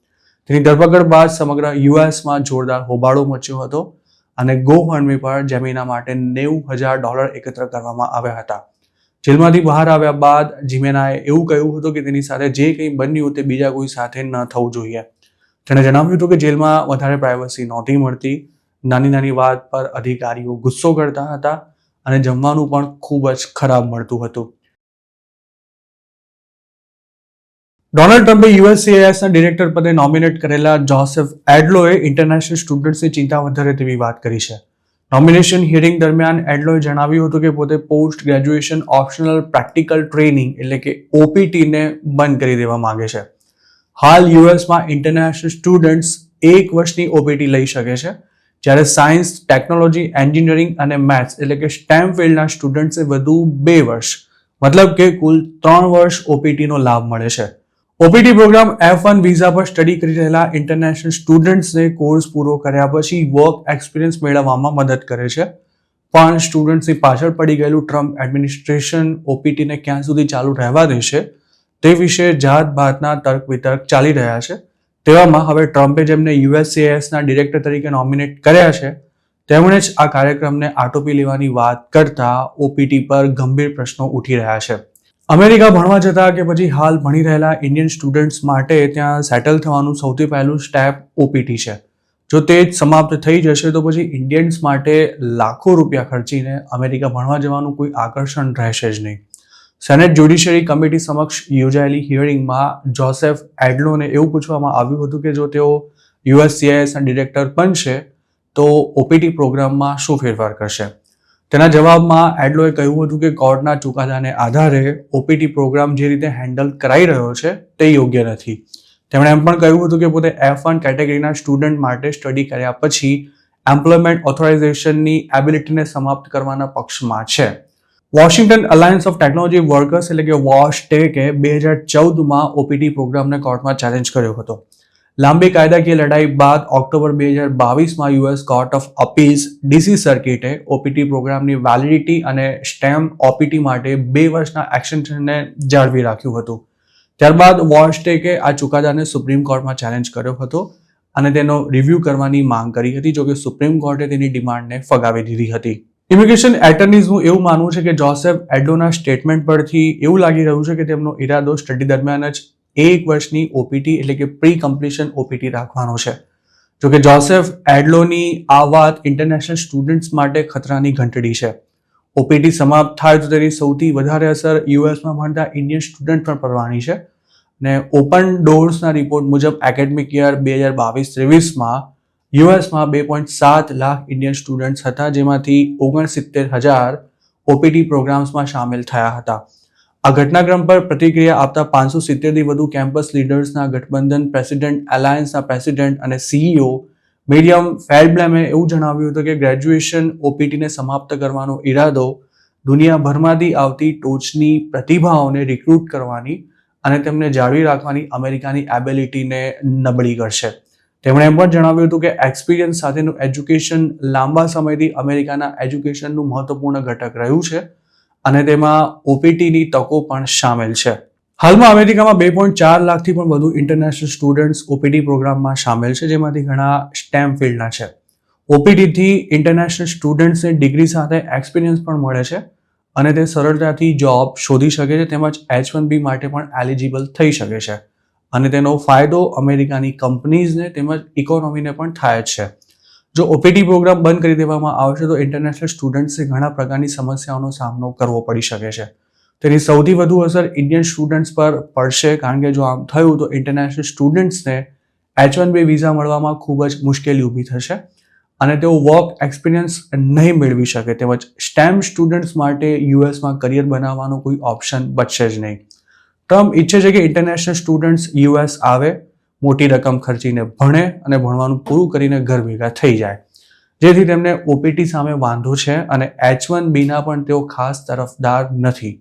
તેની ધરપકડ બાદ સમગ્ર યુએસમાં જોરદાર હોબાળો મચ્યો હતો અને GoFundMe પર જેમિના માટે $90,000 એકત્ર કરવામાં આવ્યા હતા. જેલમાંથી બહાર આવ્યા બાદ જીમેનાએ એવું કહ્યું હતું કે તેની સાથે જે કંઈ બન્યું તે બીજા કોઈ સાથે ન થવું જોઈએ. તેણે જણાવ્યું હતું કે જેલમાં વધારે પ્રાઇવસી નહોતી મળતી, નાની વાત પર અધિકારીઓ ગુસ્સો કરતા હતા અને જમવાનું પણ ખૂબ જ ખરાબ મળતું હતું. ડોનાલ્ડ ટ્રમ્પે યુએસસીઆઈએસના ડિરેક્ટર પદે નોમિનેટ કરેલા જોસેફ એડલોએ ઇન્ટરનેશનલ સ્ટુડન્ટ્સની ચિંતા વધારે તેવી વાત કરી છે. નોમિનેશન હિયરિંગ દરમિયાન એડલોએ જણાવ્યું હતું કે પોતે post graduation optional practical training એટલે કે ઓપીટીને બંધ કરી દેવા માંગે છે. હાલ યુએસમાં ઇન્ટરનેશનલ સ્ટુડન્ટ્સ 1 વર્ષની ઓપીટી લઈ શકે છે, જ્યારે સાયન્સ, ટેકનોલોજી, એન્જિનિયરિંગ અને મેથ્સ એટલે કે સ્ટેમ ફિલ્ડના સ્ટુડન્ટ્સે વધુ 2 વર્ષ મતલબ કે કુલ 3 વર્ષ ઓપીટીનો લાભ મળે છે. ઓપીટી પ્રોગ્રામ F1 વિઝા પર સ્ટડી કરી રહેલા ઇન્ટરનેશનલ સ્ટુડન્ટ્સને કોર્સ પૂરો કર્યા પછી વર્ક એક્સપિરિયન્સ મેળવવામાં મદદ કરે છે. પણ સ્ટુડન્ટ્સની પાછળ પડી ગયેલું ટ્રમ્પ એડમિનિસ્ટ્રેશન ઓપીટીને ક્યાં સુધી ચાલુ રહેવા દેશે તે વિશે જાત-ભાતના તર્ક વિતર્ક ચાલી રહ્યા છે. તેવામાં હવે ટ્રમ્પે જેમને યુએસસીઆઈએસના ડિરેક્ટર તરીકે નોમિનેટ કર્યા છે તેમણે જ આ કાર્યક્રમને આટોપી લેવાની વાત કરતા ઓપીટી પર ગંભીર પ્રશ્નો ઉઠી રહ્યા છે. અમેરિકા ભણવા જતા કે પછી હાલ ભણી રહેલા ઇન્ડિયન સ્ટુડન્ટ્સ માટે ત્યાં સેટલ થવાનું સૌથી પહેલું સ્ટેપ ઓપીટી છે. જો તે જ સમાપ્ત થઈ જશે તો પછી ઇન્ડિયન્સ માટે લાખો રૂપિયા ખર્ચીને અમેરિકા ભણવા જવાનું કોઈ આકર્ષણ રહેશે જ નહીં. સેનેટ જ્યુડિશિયરી કમિટી સમક્ષ યોજાયેલી હિયરિંગમાં જોસેફ એડલોને એવું પૂછવામાં આવ્યું હતું કે જો તેઓ યુએસસીઆઈએસના ડિરેક્ટર બનશે તો ઓપીટી પ્રોગ્રામમાં શું ફેરફાર કરશે. તેના જવાબમાં એડલોએ કહ્યું હતું કે કોર્ટના ચુકાદાને આધારે ઓપીટી પ્રોગ્રામ જે રીતે હેન્ડલ કરાઈ રહ્યો છે તે યોગ્ય નથી. તેમણે એમ પણ કહ્યું હતું કે પોતે F1 કેટેગરીના સ્ટુડન્ટ માટે સ્ટડી કર્યા પછી એમ્પ્લોયમેન્ટ ઓથોરાઇઝેશનની એબિલિટીને સમાપ્ત કરવાના પક્ષમાં છે. Washington alliance of technology workers એટલે કે વોશટેકે 2014માં ઓપીટી પ્રોગ્રામને કોર્ટમાં ચેલેન્જ કર્યો હતો. લાંબી કાયદાકીય લડાઈ બાદ ઓક્ટોબર 2022માં US court of appeals DC સર્કિટે ઓપીટી પ્રોગ્રામની વેલિડિટી અને સ્ટેમ ઓપીટી માટે 2 વર્ષના એક્સટેન્શનને જાળવી રાખ્યું હતું. ત્યારબાદ વોશટેકે આ ચુકાદાને સુપ્રીમ કોર્ટમાં ચેલેન્જ કર્યો હતો અને તેનો રિવ્યૂ કરવાની માંગ કરી હતી, જોકે સુપ્રીમ કોર્ટે તેની ડિમાન્ડને ફગાવી દીધી હતી. ઇમિગ્રેશન એટર્નીઝનું એવું માનવું છે કે જોસેફ એડલોના સ્ટેટમેન્ટ પરથી એવું લાગી રહ્યું છે કે તેમનો ઈરાદો સ્ટડી દરમિયાન જ 1 વર્ષની ઓપીટી એટલે કે પ્રી કમ્પ્લીશન ઓપીટી રાખવાનો છે. જોકે જોસેફ એડલોની આ વાત ઇન્ટરનેશનલ સ્ટુડન્ટ્સ માટે ખતરાની ઘંટડી છે. ઓપીટી સમાપ્ત થાય તો તેની સૌથી વધારે અસર યુએસમાં ભણતા ઇન્ડિયન સ્ટુડન્ટ પર પડવાની છે. અને ઓપન ડોર્સના રિપોર્ટ મુજબ એકેડમિક યર 2022-23માં યુએસમાં 2.7 લાખ ઇન્ડિયન સ્ટુડન્ટ્સ હતા, જેમાંથી 69,000 ઓપીટી પ્રોગ્રામ્સમાં સામેલ થયા હતા. આ ઘટનાક્રમ પર પ્રતિક્રિયા આપતા 570થી વધુ કેમ્પસ લીડર્સના ગઠબંધન પ્રેસિડેન્ટ એલાયન્સના પ્રેસિડેન્ટ અને સીઈઓ મિરિયમ ફેલ્ડબ્લેમે એવું જણાવ્યું હતું કે ગ્રેજ્યુએશન ઓપીટીને સમાપ્ત કરવાનો ઈરાદો દુનિયાભરમાંથી આવતી ટોચની પ્રતિભાઓને રિક્રુટ કરવાની અને તેમને જાળવી રાખવાની અમેરિકાની એબિલિટીને નબળી કરશે. તેમણે એમ પણ જણાવ્યું હતું કે એક્સપિરિયન્સ સાથેનું એજ્યુકેશન લાંબા સમયથી અમેરિકાના એજ્યુકેશનનું મહત્વપૂર્ણ ઘટક રહ્યું છે અને તેમાં ઓપીટીની તકો પણ સામેલ છે. હાલમાં અમેરિકામાં 2.4 લાખથી પણ વધુ ઇન્ટરનેશનલ સ્ટુડન્ટ્સ ઓપીટી પ્રોગ્રામમાં સામેલ છે, જેમાંથી ઘણા સ્ટેમ ફિલ્ડના છે. ઓપીટીથી ઇન્ટરનેશનલ સ્ટુડન્ટ્સને ડિગ્રી સાથે એક્સપિરિયન્સ પણ મળે છે અને તે સરળતાથી જોબ શોધી શકે છે, તેમજ H1B માટે પણ એલિજિબલ થઈ શકે છે અને તેનો ફાયદો અમેરિકાની કંપનીઝને તેમજ ઇકોનોમીને પણ થાય જ છે. જો ઓપીટી પ્રોગ્રામ બંધ કરી દેવામાં આવશે તો ઇન્ટરનેશનલ સ્ટુડન્ટ્સે ઘણા પ્રકારની સમસ્યાઓનો સામનો કરવો પડી શકે છે. તેની સૌથી વધુ અસર ઇન્ડિયન સ્ટુડન્ટ્સ પર પડશે, કારણ કે જો આમ થયું તો ઇન્ટરનેશનલ સ્ટુડન્ટ્સને H1B વિઝા મળવામાં ખૂબ જ મુશ્કેલી ઊભી થશે અને તેઓ વર્ક એક્સપિરિયન્સ નહીં મેળવી શકે. તેમજ સ્ટેમ સ્ટુડન્ટ્સ માટે યુએસમાં કરિયર બનાવવાનો કોઈ ઓપ્શન બચશે જ નહીં. ટ્રમ્પ ઈચ્છે છે કે ઇન્ટરનેશનલ સ્ટુડન્ટ્સ યુએસ આવે, મોટી રકમ ખર્ચીને ભણે અને ભણવાનું પૂરું કરીને ઘર ભેગા થઈ જાય, જેથી તેમને ઓપીટી સામે વાંધો છે અને H1Bના પણ તેઓ ખાસ તરફદાર નથી.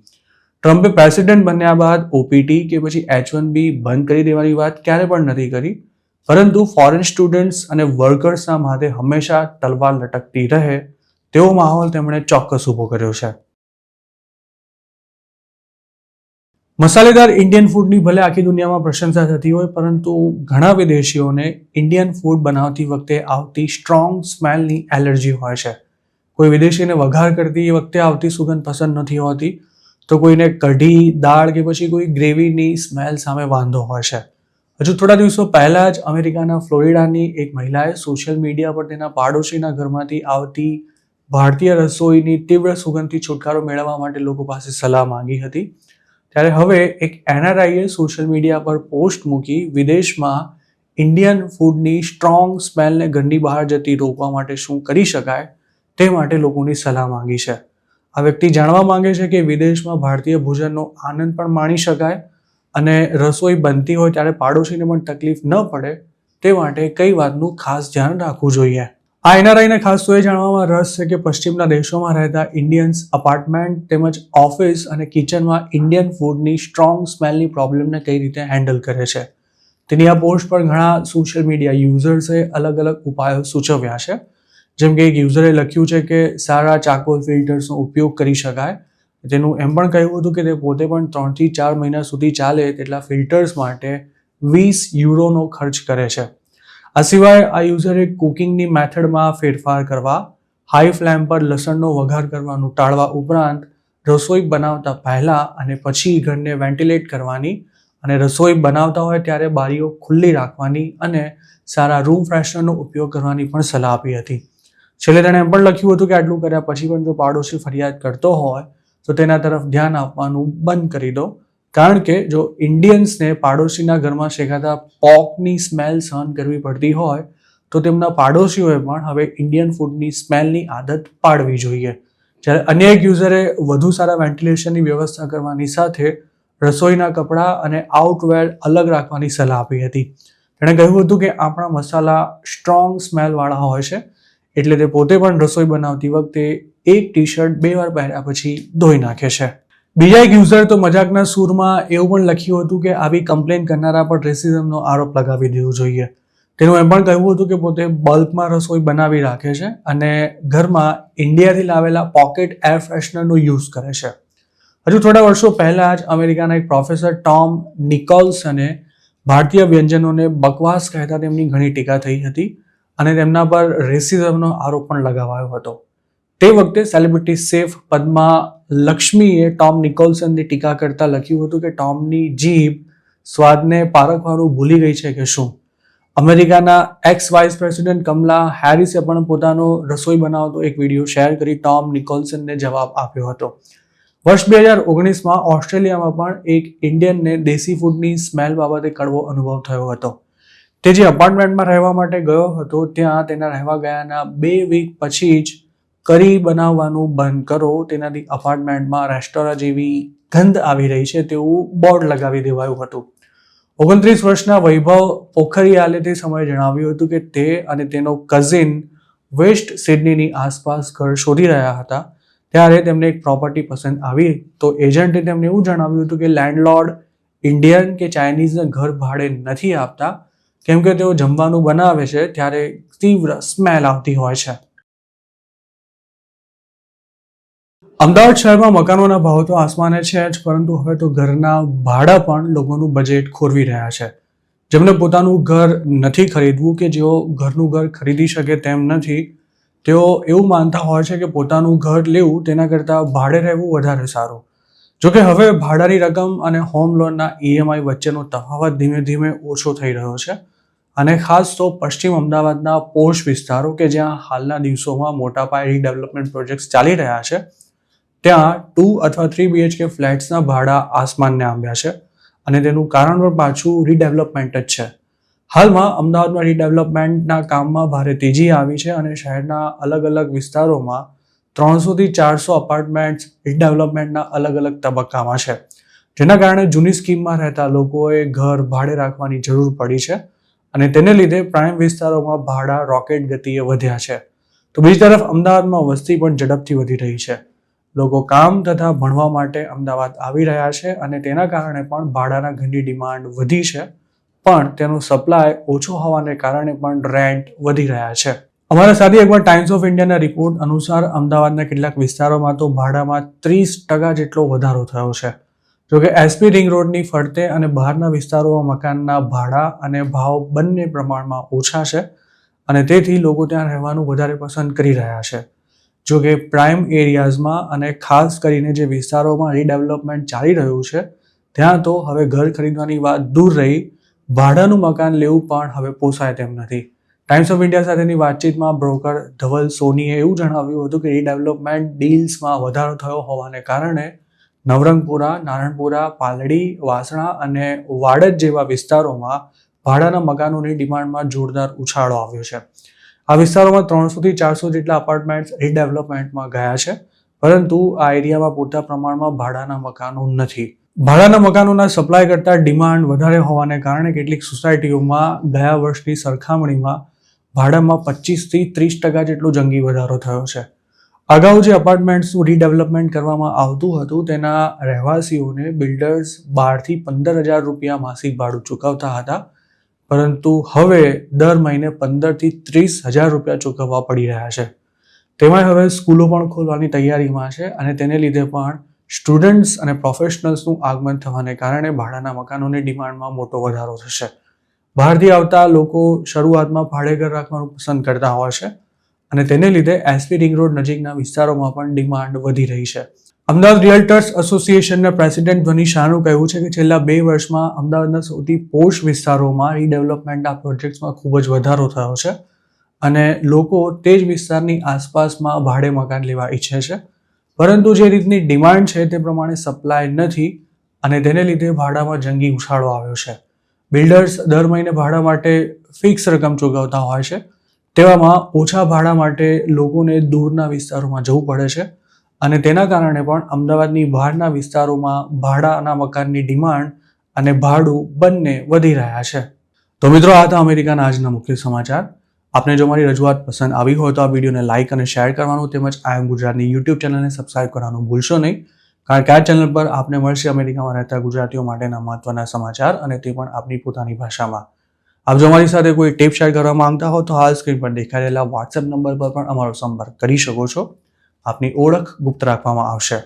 ટ્રમ્પે પ્રેસિડેન્ટ બન્યા બાદ ઓપીટી કે પછી H1B બંધ કરી દેવાની વાત ક્યારે પણ નથી કરી, પરંતુ ફોરેન સ્ટુડન્ટ્સ અને વર્કર્સના માથે હંમેશા તલવાર લટકતી રહે તેવો માહોલ તેમણે ચોક્કસ ઊભો કર્યો છે. મસાલેદાર ઇન્ડિયન ફૂડની ભલે આખી દુનિયામાં પ્રશંસા થતી હોય, પરંતુ ઘણા વિદેશીઓને ઇન્ડિયન ફૂડ બનાવતી વખતે આવતી સ્ટ્રોંગ સ્મેલની એલર્જી હોય છે. કોઈ વિદેશીને વઘાર કરતી વખતે આવતી સુગંધ પસંદ નથી હોતી, તો કોઈને કઢી, દાળ કે પછી કોઈ ગ્રેવીની સ્મેલ સામે વાંધો હોય છે. હજુ થોડા દિવસો પહેલા જ અમેરિકાના ફ્લોરિડાની એક મહિલાએ સોશિયલ મીડિયા પર તેના પાડોશીના ઘરમાંથી આવતી ભારતીય રસોઈની તીવ્ર સુગંધથી છુટકારો મેળવવા માટે લોકો પાસે સલાહ માંગી હતી. ત્યારે હવે એક NRIએ સોશિયલ મીડિયા પર પોસ્ટ મૂકી વિદેશમાં ઇન્ડિયન ફૂડની સ્ટ્રોંગ સ્મેલને ઘરની બહાર જતી રોકવા માટે શું કરી શકાય તે માટે લોકોની સલાહ માંગી છે. આ વ્યક્તિ જાણવા માંગે છે કે વિદેશમાં ભારતીય ભોજનનો આનંદ પણ માણી શકાય અને રસોઈ બનતી હોય ત્યારે પાડોશીને પણ તકલીફ ન પડે તે માટે કઈ વાતનું ખાસ ધ્યાન રાખવું જોઈએ. આ NRIને ખાસ તો એ જાણવામાં રસ છે કે પશ્ચિમના દેશોમાં રહેતા ઇન્ડિયન્સ અપાર્ટમેન્ટ તેમજ ઓફિસ અને કિચનમાં ઇન્ડિયન ફૂડની સ્ટ્રોંગ સ્મેલની પ્રોબ્લેમને કઈ રીતે હેન્ડલ કરે છે. તેની આ પોસ્ટ પર ઘણા સોશિયલ મીડિયા યુઝર્સે અલગ અલગ ઉપાયો સૂચવ્યા છે. જેમ કે એક યુઝરે લખ્યું છે કે સારા ચારકોલ ફિલ્ટર્સનો ઉપયોગ કરી શકાય. તેનું એમ પણ કહ્યું હતું કે તે પોતે પણ 3 થી 4 મહિના સુધી ચાલે તેટલા ફિલ્ટર્સ માટે €20 ખર્ચ કરે છે. આ સિવાય આ યુઝરે કુકિંગની મેથડમાં ફેરફાર કરવા, હાઈ ફ્લેમ પર લસણનો વઘાર કરવાનું ટાળવા ઉપરાંત રસોઈ બનાવતા પહેલાં અને પછી ઘરને વેન્ટિલેટ કરવાની અને રસોઈ બનાવતા હોય ત્યારે બારીઓ ખુલ્લી રાખવાની અને સારા રૂમ ફ્રેશનરનો ઉપયોગ કરવાની પણ સલાહ આપી હતી. છેલ્લે તેણે એમ પણ લખ્યું હતું કે આટલું કર્યા પછી પણ જો પાડોશી ફરિયાદ કરતો હોય તો તેના તરફ ધ્યાન આપવાનું બંધ કરી દો, કારણ કે જો ઇન્ડિયન્સને પાડોશીના ઘરમાં શેકાતા પોર્કની સ્મેલ સહન કરવી પડતી હોય તો તેમના પાડોશીઓએ પણ હવે ઇન્ડિયન ફૂડની સ્મેલની આદત પાડવી જોઈએ. જ્યારે અન્ય એક યુઝરે વધુ સારા વેન્ટિલેશનની વ્યવસ્થા કરવાની સાથે રસોઈના કપડાં અને આઉટવેર અલગ રાખવાની સલાહ આપી હતી. તેણે કહ્યું હતું કે આપણા મસાલા સ્ટ્રોંગ સ્મેલવાળા હોય છે એટલે તે પોતે પણ રસોઈ બનાવતી વખતે એક ટી-શર્ટ 2 વાર પહેર્યા પછી ધોઈ નાખે છે. બીજા એક યુઝર તો મજાકના સૂરમાં એવું પણ લખ્યું હતું કે આવી કમ્પ્લેન કરનારા પર રેસિઝમનો આરોપ લગાવી દેવો જોઈએ. તેનું એમ પણ કહ્યું હતું કે પોતે બલ્કમાં રસોઈ બનાવી રાખે છે અને ઘરમાં ઇન્ડિયાથી લાવેલા પોકેટ એર ફ્રેશનરનો યુઝ કરે છે. હજુ થોડા વર્ષો પહેલાં જ અમેરિકાના એક પ્રોફેસર ટોમ નિકોલ્સને ભારતીય વ્યંજનોને બકવાસ કહેતા તેમની ઘણી ટીકા થઈ હતી અને તેમના પર રેસિઝમનો આરોપ પણ લગાવાયો હતો. તે વખતે સેલિબ્રિટી શેફ પદ્મા લક્ષ્મીએ ટોમ નિકોલ્સનની ટીકા કરતા લખ્યું હતું કે ટોમની જીભ સ્વાદને પારખવાનું ભૂલી ગઈ છે કે શું. અમેરિકાના એક્સ વાઇસ પ્રેસિડેન્ટ કમલા હેરિસે પણ પોતાનો રસોઈ બનાવતો એક વિડીયો શેર કરી ટોમ નિકોલ્સનને જવાબ આપ્યો હતો. વર્ષ 2019માં ઓસ્ટ્રેલિયામાં પણ એક ઇન્ડિયનને દેશી ફૂડની સ્મેલ બાબતે કડવો અનુભવ થયો હતો. તે જે અપાર્ટમેન્ટમાં રહેવા માટે ગયો હતો ત્યાં તેના રહેવા ગયાના 2 વીક પછી જ કરી બનાવવાનું બંધ કરો, તેનાથી અપાર્ટમેન્ટમાં રેસ્ટોરન્ટ જેવી ગંધ આવી રહી છે તેવું બોર્ડ લગાવી દેવાયું હતું. 29 વર્ષના વૈભવ પોખરિયાલે તે સમયે જણાવ્યું હતું કે તે અને તેનો કઝિન વેસ્ટ સિડનીની આસપાસ ઘર શોધી રહ્યા હતા ત્યારે તેમને એક પ્રોપર્ટી પસંદ આવી તો એજન્ટે તેમને એવું જણાવ્યું હતું કે લેન્ડલોર્ડ ઇન્ડિયન કે ચાઇનીઝને ઘર ભાડે નથી આપતા કેમ કે તેઓ જમવાનું બનાવે છે ત્યારે તીવ્ર સ્મેલ આવતી હોય છે. અમદાવાદ શહેરમાં મકાનોના ભાવ તો આસમાને છે જ, પરંતુ હવે તો ઘરના ભાડા પણ લોકોનું બજેટ ખોરવી રહ્યા છે. જેમને પોતાનું ઘર નથી ખરીદવું કે જેઓ ઘરનું ઘર ખરીદી શકે તેમ નથી, તેઓ એવું માનતા હોય છે કે પોતાનું ઘર લેવું તેના કરતાં ભાડે રહેવું વધારે સારું. જોકે હવે ભાડાની રકમ અને હોમ લોનના EMI વચ્ચેનો તફાવત ધીમે ધીમે ઓછો થઈ રહ્યો છે અને ખાસ તો પશ્ચિમ અમદાવાદના પોશ વિસ્તારો કે જ્યાં હાલના દિવસોમાં મોટા પાયે રીડેવલપમેન્ટ પ્રોજેક્ટ્સ ચાલી રહ્યા છે ત્યાં 2 અથવા 3 BHK ફ્લેટ્સના ભાડા આસમાનને આંબ્યા છે અને તેનું કારણ પણ પાછું રીડેવલપમેન્ટ જ છે. હાલમાં અમદાવાદમાં રીડેવલપમેન્ટના કામમાં ભારે તેજી આવી છે અને શહેરના અલગ અલગ વિસ્તારોમાં 300 થી 400 અપાર્ટમેન્ટ્સ રીડેવલપમેન્ટના અલગ અલગ તબક્કામાં છે, જેના કારણે જૂની સ્કીમમાં રહેતા લોકોએ ઘર ભાડે રાખવાની જરૂર પડી છે અને તેને લીધે પ્રાઇમ વિસ્તારોમાં ભાડા રોકેટ ગતિએ વધ્યા છે. તો બીજી તરફ અમદાવાદમાં વસ્તી પણ ઝડપથી વધી રહી છે. લોકો કામ તથા ભણવા માટે અમદાવાદ આવી રહ્યા છે અને તેના કારણે પણ ભાડાના ઘરની ડિમાન્ડ વધી છે, પણ તેનો સપ્લાય ઓછો હોવાને કારણે પણ રેન્ટ વધી રહ્યા છે. અમારા સાથે એકવાર ટાઈમ્સ ઓફ ઇન્ડિયાના રિપોર્ટ અનુસાર અમદાવાદના કેટલાક વિસ્તારોમાં તો ભાડામાં 30% જેટલો વધારો થયો છે. જોકે SP રિંગ રોડની ફરતે અને બહારના વિસ્તારોમાં મકાનના ભાડા અને ભાવ બંને પ્રમાણમાં ઓછા છે અને તેથી લોકો ત્યાં રહેવાનું વધારે પસંદ કરી રહ્યા છે. જોકે પ્રાઇમ એરિયાઝમાં અને ખાસ કરીને જે વિસ્તારોમાં રીડેવલપમેન્ટ ચાલી રહ્યું છે ત્યાં તો હવે ઘર ખરીદવાની વાત દૂર રહી, ભાડાનું મકાન લેવું પણ હવે પોસાય તેમ નથી. ટાઈમ્સ ઓફ ઇન્ડિયા સાથેની વાતચીતમાં બ્રોકર ધવલ સોનીએ એવું જણાવ્યું હતું કે રીડેવલપમેન્ટ ડીલ્સમાં વધારો થયો હોવાને કારણે નવરંગપુરા, નારણપુરા, પાલડી, વાસણા અને વાડજ જેવા વિસ્તારોમાં ભાડાના મકાનોની ડિમાન્ડમાં જોરદાર ઉછાળો આવ્યો છે. આ વિસ્તારોમાં 300 થી 400 જેટલા અપાર્ટમેન્ટ્સ રીડેવલપમેન્ટમાં ગયા છે, પરંતુ આ એરિયામાં પૂરતા પ્રમાણમાં ભાડાના મકાનો નથી. ભાડાના મકાનોના સપ્લાય કરતાં ડિમાન્ડ વધારે હોવાને કારણે કેટલીક સોસાયટીઓમાં ગયા વર્ષની સરખામણીમાં ભાડામાં 25 થી 30% જેટલો જંગી વધારો થયો છે. અગાઉ જે અપાર્ટમેન્ટ્સનું રીડેવલપમેન્ટ કરવામાં આવતું હતું તેના રહેવાસીઓને બિલ્ડર્સ 12 થી 15,000 રૂપિયા માસિક ભાડું ચૂકવતા હતા, પરંતુ હવે દર મહિને 15 થી 30,000 રૂપિયા ચૂકવવા પડી રહ્યા છે. તેમાં હવે સ્કૂલો પણ ખોલવાની તૈયારીમાં છે અને તેને લીધે પણ સ્ટુડન્ટ્સ અને પ્રોફેશનલ્સનું આગમન થવાને કારણે ભાડાના મકાનોની ડિમાન્ડમાં મોટો વધારો થશે. બહારથી આવતા લોકો શરૂઆતમાં ભાડે ઘર રાખવાનું પસંદ કરતા હોય છે અને તેને લીધે એસપી રિંગ રોડ નજીકના વિસ્તારોમાં પણ ડિમાન્ડ વધી રહી છે. અમદાવાદ રિયલ્ટર્સ એસોસિએશનના પ્રેસિડેન્ટ ધ્વની શાહનું કહેવું છે કે છેલ્લા 2 વર્ષમાં અમદાવાદના સૌથી પોશ વિસ્તારોમાં રીડેવલપમેન્ટના પ્રોજેક્ટ્સમાં ખૂબ જ વધારો થયો છે અને લોકો તે જ વિસ્તારની આસપાસમાં ભાડે મકાન લેવા ઈચ્છે છે, પરંતુ જે રીતની ડિમાન્ડ છે તે પ્રમાણે સપ્લાય નથી અને તેને લીધે ભાડામાં જંગી ઉછાળો આવ્યો છે. બિલ્ડર્સ દર મહિને ભાડા માટે ફિક્સ રકમ ચૂકવતા હોય છે, તેવામાં ઓછા ભાડા માટે લોકોને દૂરના વિસ્તારોમાં જવું પડે છે અને તેના કારણે પણ અમદાવાદની બહારના વિસ્તારોમાં ભાડાના મકાનની ડિમાન્ડ અને ભાડું બંને વધી રહ્યા છે. તો મિત્રો, આ હતા અમેરિકાના આજના મુખ્ય સમાચાર. આપને જો મારી રજૂઆત પસંદ આવી હોય તો આ વિડીયોને લાઇક અને શેર કરવાનું તેમજ આઈ એમ ગુજરાતની યુટ્યુબ ચેનલને સબસ્ક્રાઇબ કરવાનું ભૂલશો નહીં, કારણ કે આ ચેનલ પર આપને મળશે અમેરિકામાં રહેતા ગુજરાતીઓ માટેના મહત્વના સમાચાર અને તે પણ આપની પોતાની ભાષામાં. આપ જો અમારી સાથે કોઈ ટિપ શેર કરવા માંગતા હો તો હાલ સ્ક્રીન પર દેખાઈ રહેલા વોટ્સએપ નંબર પર પણ અમારો સંપર્ક કરી શકો છો. આપની ઓળખ ગુપ્ત રાખવામાં આવશે.